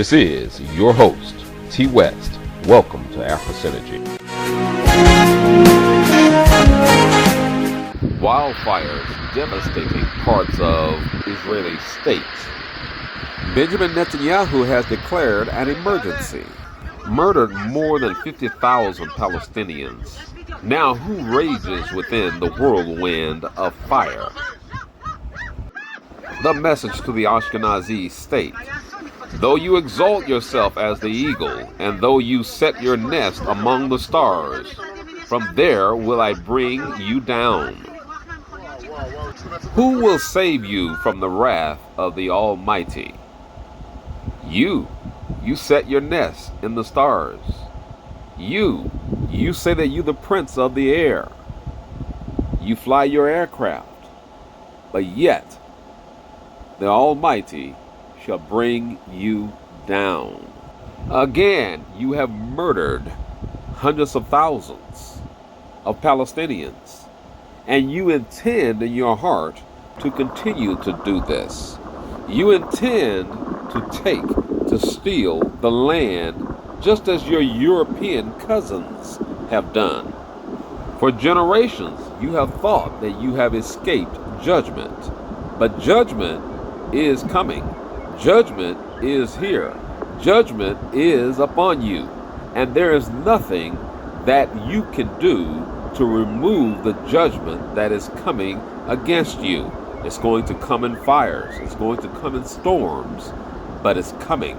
This is your host, T West. Welcome to Afro Synergy. Wildfires devastating parts of Israeli states. Benjamin Netanyahu has declared an emergency. Murdered more than 50,000 Palestinians. Now who rages within the whirlwind of fire? The message to the Ashkenazi state. Though you exalt yourself as the eagle, and though you set your nest among the stars, from there will I bring you down. Who will save you from the wrath of the Almighty? You set your nest in the stars. You say that you the prince of the air. You fly your aircraft, but yet the Almighty shall bring you down. Again, you have murdered hundreds of thousands of Palestinians, and you intend in your heart to continue to do this. You intend to steal the land just as your European cousins have done. For generations, you have thought that you have escaped judgment, but judgment is coming. Judgment is here. Judgment is upon you, and there is nothing that you can do to remove the judgment that is coming against you. It's going to come in fires. It's going to come in storms, but it's coming.